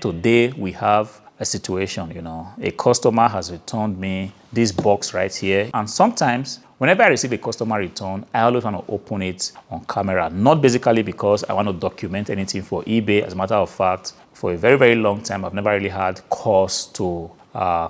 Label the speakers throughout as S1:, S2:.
S1: Today we have a situation, a customer has returned me this box right here. And sometimes whenever I receive a customer return, I always want to open it on camera, not basically because I want to document anything for eBay. As a matter of fact, for a very, very long time, I've never really had cause to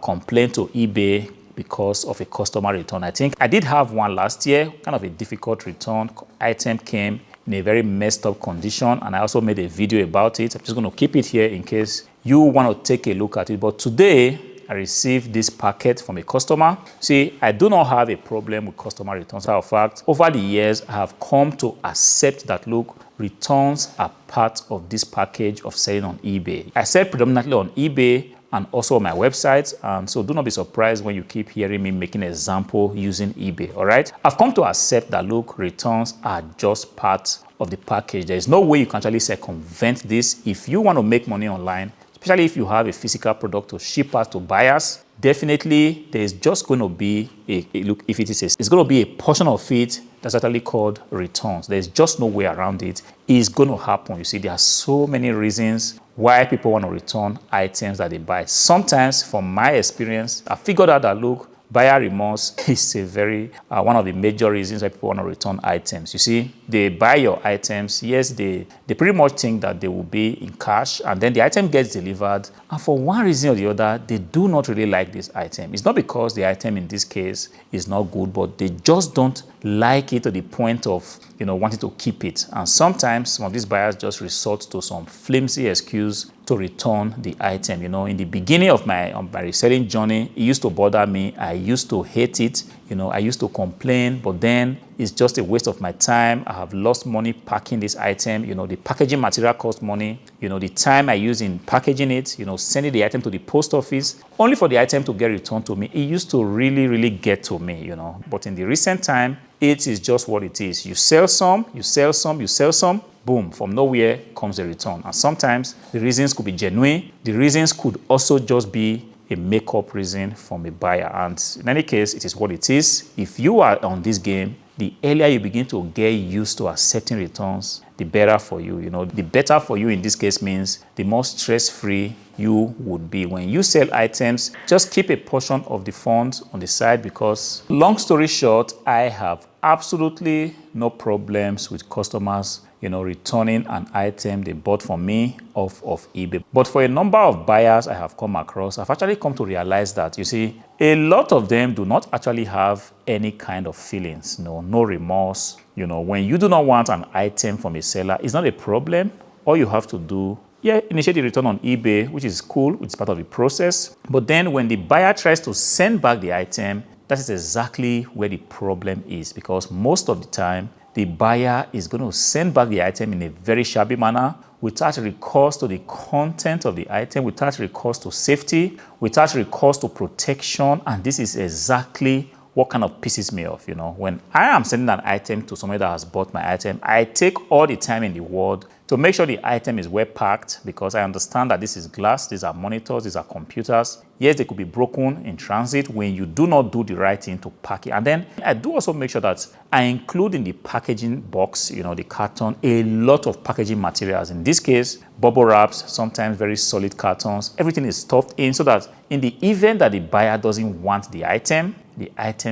S1: complain to eBay because of a customer return. I think I did have one last year, kind of a difficult return. Item came in a very messed up condition, and I also made a video about it. I'm just going to keep it here in case you want to take a look at it. But today I received this packet from a customer. See, I do not have a problem with customer returns. In fact, over the years I have come to accept that, look, returns are part of this package of selling on eBay. I sell predominantly on eBay and also on my website, and so do not be surprised when you keep hearing me making an example using eBay. All right, I've come to accept that, look, returns are just part of the package. There is no way you can actually circumvent this. If you want to make money online, especially if you have a physical product to ship out to buyers, definitely there is just going to be it's going to be a portion of it that's actually called returns. There's just no way around it. It's going to happen. You see, there are so many reasons why people want to return items that they buy. Sometimes, from my experience, I figured out that, look, buyer remorse is a very one of the major reasons why people want to return items. You see, they buy your items. Yes, they pretty much think that they will be in cash, and then the item gets delivered, and for one reason or the other, they do not really like this item. It's not because the item in this case is not good, but they just don't like it to the point of wanting to keep it. And sometimes some of these buyers just resort to some flimsy excuse to return the item. In the beginning of my reselling journey, it used to bother me. I used to hate it. I used to complain, but then it's just a waste of my time. I have lost money packing this item. The packaging material costs money. The time I use in packaging it, sending the item to the post office, only for the item to get returned to me. It used to really, really get to me, But in the recent time, it is just what it is. You sell some, you sell some, you sell some, boom, from nowhere comes a return. And sometimes the reasons could be genuine. The reasons could also just be a make-up reason from a buyer. And in any case, it is what it is. If you are on this game, the earlier you begin to get used to accepting returns, the better for you. The better for you in this case means the more stress-free you would be. When you sell items, just keep a portion of the funds on the side, because long story short, I have absolutely no problems with customers returning an item they bought from me off of eBay. But for a number of buyers I have come across, I've actually come to realize that, you see, a lot of them do not actually have any kind of feelings, no remorse. When you do not want an item from a seller, it's not a problem. All you have to do, initiate a return on eBay, which is cool, which is part of the process. But then when the buyer tries to send back the item, that is exactly where the problem is, because most of the time, the buyer is going to send back the item in a very shabby manner, without recourse to the content of the item, without recourse to safety, without recourse to protection. And this is exactly what kind of pisses me off. When I am sending an item to somebody that has bought my item, I take all the time in the world to make sure the item is well packed, because I understand that this is glass, these are monitors, these are computers. Yes, they could be broken in transit when you do not do the right thing to pack it. And then I do also make sure that I include in the packaging box, the carton, a lot of packaging materials. In this case, bubble wraps, sometimes very solid cartons. Everything is stuffed in so that in the event that the buyer doesn't want the item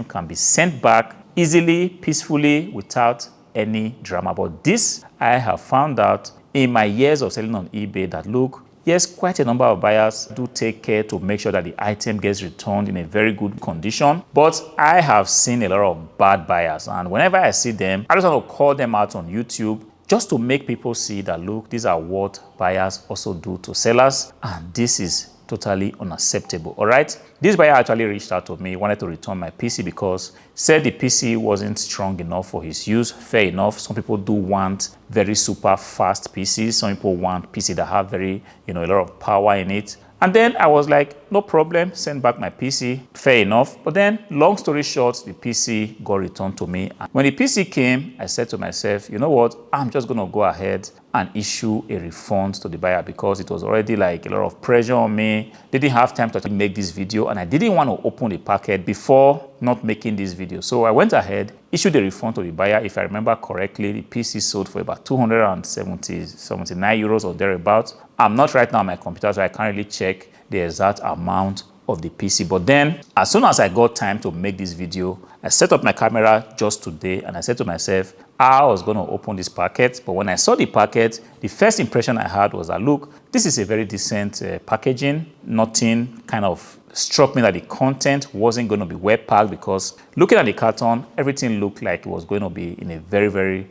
S1: can be sent back easily, peacefully, without any drama. But this, I have found out in my years of selling on eBay that, look, yes, quite a number of buyers do take care to make sure that the item gets returned in a very good condition. But I have seen a lot of bad buyers, and whenever I see them, I just want to call them out on YouTube just to make people see that, look, these are what buyers also do to sellers, and this is totally unacceptable. All right, this buyer actually reached out to me, wanted to return my PC because said the PC wasn't strong enough for his use. Fair enough. Some people do want very super fast PCs. Some people want PC that have very, a lot of power in it. And then I was like, no problem, send back my PC, fair enough. But then, long story short, the PC got returned to me. When the PC came, I said to myself, you know what, I'm just gonna go ahead and issue a refund to the buyer, because it was already like a lot of pressure on me. Didn't have time to actually make this video, and I didn't want to open the packet before not making this video. video. So I went ahead, issued a refund to the buyer. If I remember correctly, the PC sold for about 279 euros or thereabouts. I'm not right now on my computer, so I can't really check the exact amount of the PC. But then, as soon as I got time to make this video, I set up my camera just today and I said to myself, I was going to open this packet. But when I saw the packet, the first impression I had was that, look, this is a very decent packaging. Nothing kind of struck me that the content wasn't going to be well packed, because looking at the carton, everything looked like it was going to be in a very, very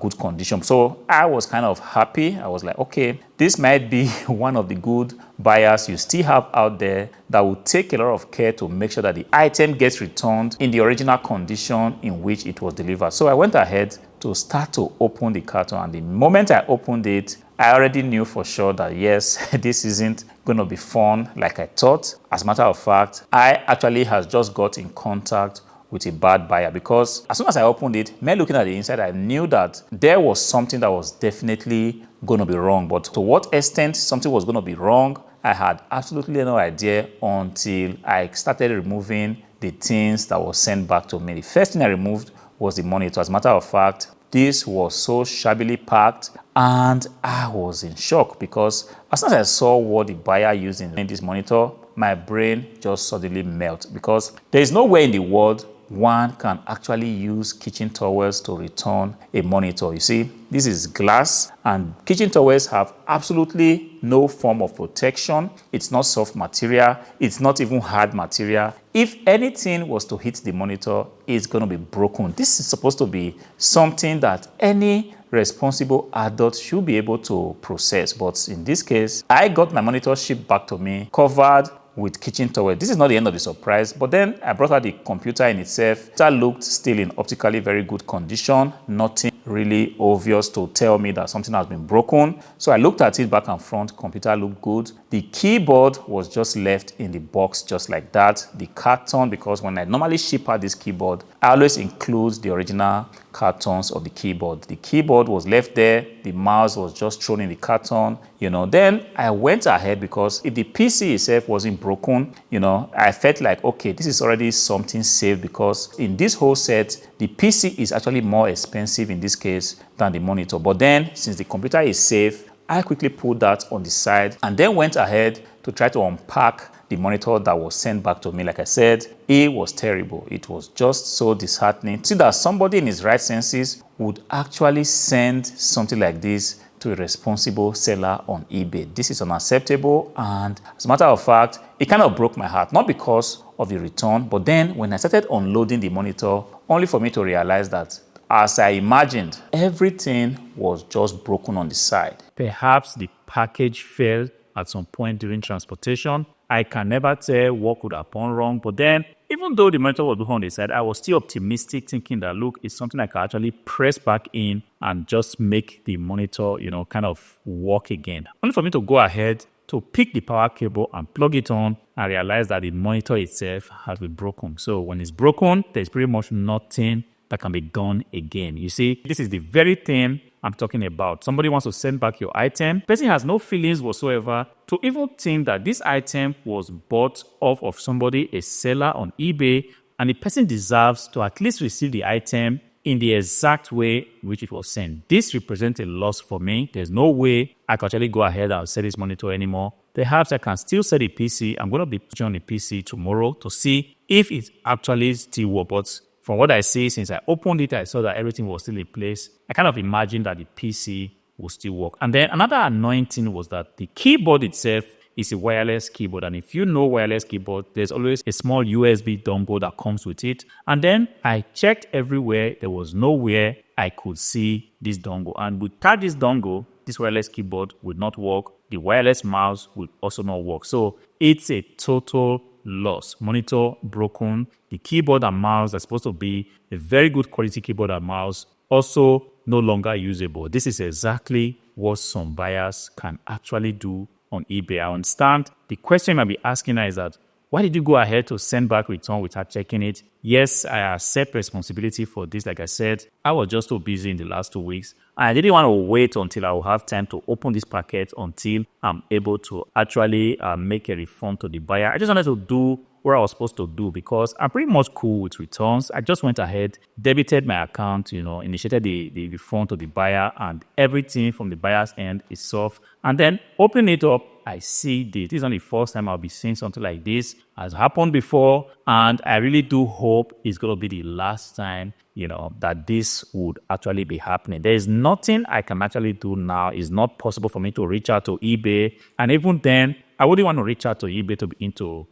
S1: good condition. So I was kind of happy. I was like, okay, this might be one of the good buyers you still have out there that will take a lot of care to make sure that the item gets returned in the original condition in which it was delivered. So I went ahead to start to open the carton, and the moment I opened it, I already knew for sure that yes, this isn't going to be fun like I thought. As a matter of fact, I actually has just got in contact with a bad buyer, because as soon as I opened it, me looking at the inside, I knew that there was something that was definitely going to be wrong. But to what extent something was going to be wrong, I had absolutely no idea until I started removing the things that was sent back to me. The first thing I removed was the monitor. As a matter of fact, this was so shabbily packed, and I was in shock, because as soon as I saw what the buyer used in this monitor, my brain just suddenly melted, because there is nowhere in the world one can actually use kitchen towels to return a monitor. You see, this is glass, and kitchen towels have absolutely no form of protection. It's not soft material. It's not even hard material. If anything was to hit the monitor, it's going to be broken. This is supposed to be something that any responsible adult should be able to process. But in this case, I got my monitor shipped back to me covered with kitchen towel. This is not the end of the surprise, but then I brought out the computer in itself. That looked still in optically very good condition. Nothing really obvious to tell me that something has been broken. So I looked at it back and front. Computer looked good. The keyboard was just left in the box just like that. The carton, because when I normally ship out this keyboard, I always include the original cartons of the keyboard. The keyboard was left there. The mouse was just thrown in the carton. Then I went ahead, because if the PC itself wasn't broken, I felt like, okay, this is already something safe, because in this whole set, the PC is actually more expensive in this case than the monitor. But then, since the computer is safe, I quickly put that on the side and then went ahead to try to unpack the monitor that was sent back to me. Like I said, it was terrible. It was just so disheartening to see that somebody in his right senses would actually send something like this to a responsible seller on eBay. This is unacceptable, and as a matter of fact, it kind of broke my heart, not because of the return, but then when I started unloading the monitor, only for me to realize that, as I imagined, everything was just broken on the side. Perhaps the package failed at some point during transportation. I can never tell what could have gone wrong, but then, even though the monitor was broken on the side, I was still optimistic, thinking that, look, it's something I can actually press back in and just make the monitor, kind of work again. Only for me to go ahead to pick the power cable and plug it on and realize that the monitor itself has been broken. So when it's broken, there's pretty much nothing that can be done again. You see, this is the very thing I'm talking about. Somebody wants to send back your item. The person has no feelings whatsoever to even think that this item was bought off of somebody, a seller on eBay, and the person deserves to at least receive the item in the exact way which it was sent. This represents a loss for me. There's no way I can actually go ahead and sell this monitor anymore. Perhaps I can still sell the PC. I'm going to be putting on the PC tomorrow to see if it actually still works. But from what I see, since I opened it, I saw that everything was still in place. I kind of imagined that the PC will still work. And then another annoying thing was that the keyboard itself is a wireless keyboard. And if you know wireless keyboard, there's always a small USB dongle that comes with it. And then I checked everywhere. There was nowhere I could see this dongle. And without this dongle, this wireless keyboard would not work. The wireless mouse would also not work. So it's a total loss. Monitor broken. The keyboard and mouse are supposed to be a very good quality keyboard and mouse, also no longer usable. This is exactly what some buyers can actually do on eBay. I understand. The question you might be asking now is that, why did you go ahead to send back return without checking it? Yes, I accept responsibility for this. Like I said, I was just so busy in the last 2 weeks. And I didn't want to wait until I will have time to open this packet until I'm able to actually make a refund to the buyer. I just wanted to do what I was supposed to do because I'm pretty much cool with returns. I just went ahead, debited my account, initiated the refund to the buyer, and everything from the buyer's end is solved. And then opening it up, I see this. This is not the first time I'll be seeing something like this. Has happened before, and I really do hope it's going to be the last time, that this would actually be happening. There is nothing I can actually do now. It's not possible for me to reach out to eBay. And even then, I wouldn't want to reach out to eBay to begin to,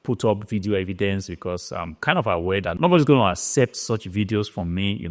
S1: put up video evidence because I'm kind of aware that nobody's going to accept such videos from me,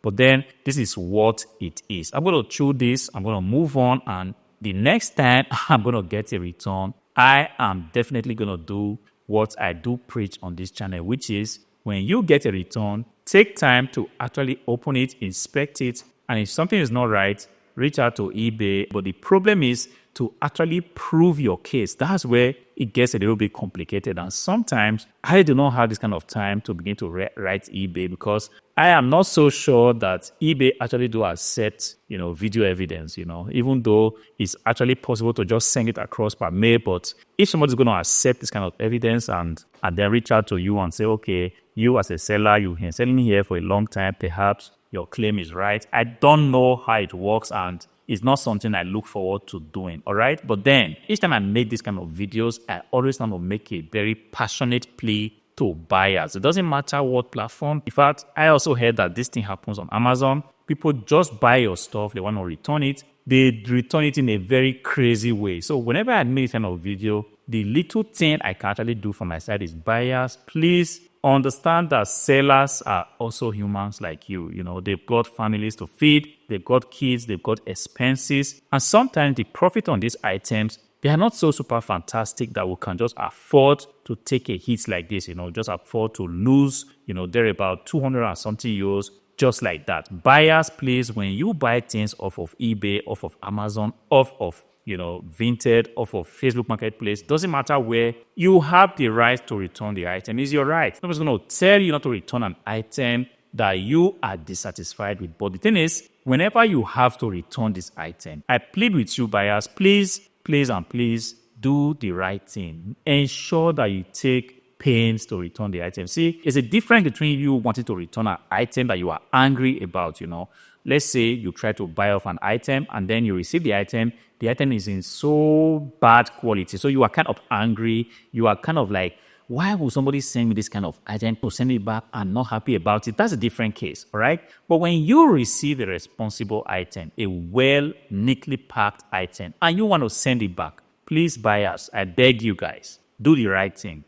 S1: But then this is what it is. I'm going to chew this. I'm going to move on, and the next time I'm going to get a return, I am definitely going to do what I do preach on this channel, which is when you get a return, take time to actually open it, inspect it, and if something is not right, reach out to eBay. But the problem is to actually prove your case. That's where it gets a little bit complicated. And sometimes I do not have this kind of time to begin to write eBay because I am not so sure that eBay actually do accept, video evidence, even though it's actually possible to just send it across per mail. But if somebody's going to accept this kind of evidence and then reach out to you and say, okay, you as a seller, you've been selling here for a long time, perhaps your claim is right. I don't know how it works, and it's not something I look forward to doing, all right? But then, each time I make this kind of videos, I always want to make a very passionate plea to buyers. It doesn't matter what platform. In fact, I also heard that this thing happens on Amazon. People just buy your stuff, they want to return it. They return it in a very crazy way. So whenever I make this kind of video, the little thing I can actually do for my side is buyers, please understand that sellers are also humans like you. They've got families to feed, they've got kids, they've got expenses. And sometimes the profit on these items, they are not so super fantastic that we can just afford to take a hit like this, just afford to lose, they're about 200 and something euros, just like that. Buyers, please, when you buy things off of eBay, off of Amazon, off of Vinted, off of Facebook Marketplace, doesn't matter where, you have the right to return the item. It's your right. Nobody's going to tell you not to return an item that you are dissatisfied with. But the thing is, whenever you have to return this item, I plead with you buyers, please do the right thing. Ensure that you take pains to return the item. See, there's a difference between you wanting to return an item that you are angry about, Let's say you try to buy off an item and then you receive the item is in so bad quality. So you are kind of angry. You are kind of like, why would somebody send me this kind of item to send it back and not happy about it? That's a different case, all right? But when you receive a responsible item, a well, neatly packed item, and you want to send it back, please buyers, I beg you guys, do the right thing,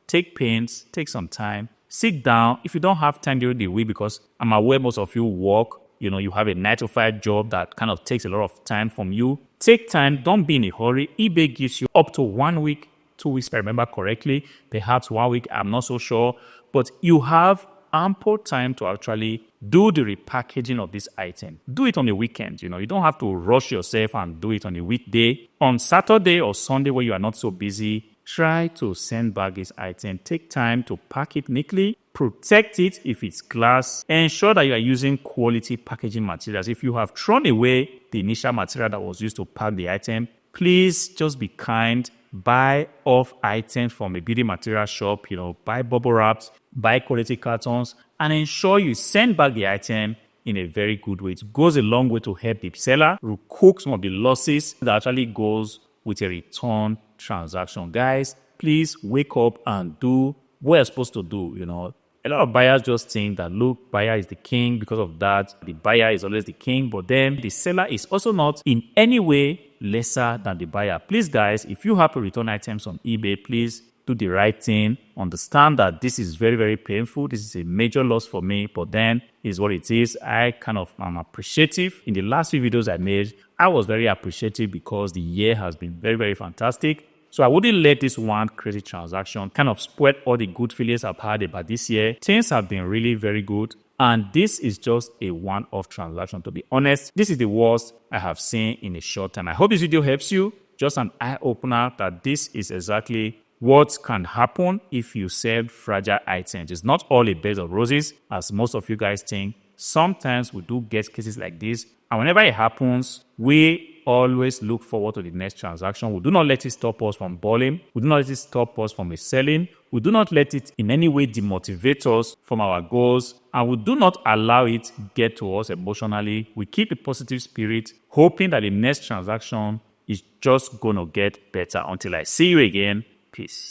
S1: Take pains, take some time, sit down. If you don't have time during the week, because I'm aware most of you work, you have a 9-to-5 job that kind of takes a lot of time from you. Take time. Don't be in a hurry. eBay gives you up to 1 week, 2 weeks, if I remember correctly. Perhaps 1 week. I'm not so sure. But you have ample time to actually do the repackaging of this item. Do it on the weekend. You don't have to rush yourself and do it on a weekday. On Saturday or Sunday where you are not so busy, try to send back this item. Take time to pack it neatly. Protect it if it's glass. Ensure that you are using quality packaging materials. If you have thrown away the initial material that was used to pack the item, please just be kind. Buy off items from a building material shop, buy bubble wraps, buy quality cartons, and ensure you send back the item in a very good way. It goes a long way to help the seller recoup some of the losses that actually goes with a return transaction. Guys, please wake up and do what you're supposed to do, A lot of buyers just think that, look, buyer is the king. Because of that, the buyer is always the king. But then the seller is also not in any way lesser than the buyer. Please, guys, if you have to return items on eBay, please do the right thing. Understand that this is very, very painful. This is a major loss for me. But then is what it is. I kind of am appreciative. In the last few videos I made, I was very appreciative because the year has been very, very fantastic. So I wouldn't let this one crazy transaction kind of spoil all the good feelings I've had about this year. Things have been really very good. And this is just a one-off transaction. To be honest, this is the worst I have seen in a short time. I hope this video helps you. Just an eye-opener that this is exactly what can happen if you sell fragile items. It's not all a bed of roses, as most of you guys think. Sometimes we do get cases like this. And whenever it happens, we always look forward to the next transaction. We do not let it stop us from balling. We do not let it stop us from excelling. We do not let it in any way demotivate us from our goals, and we do not allow it get to us emotionally. We keep a positive spirit, hoping that the next transaction is just going to get better. Until I see you again, peace.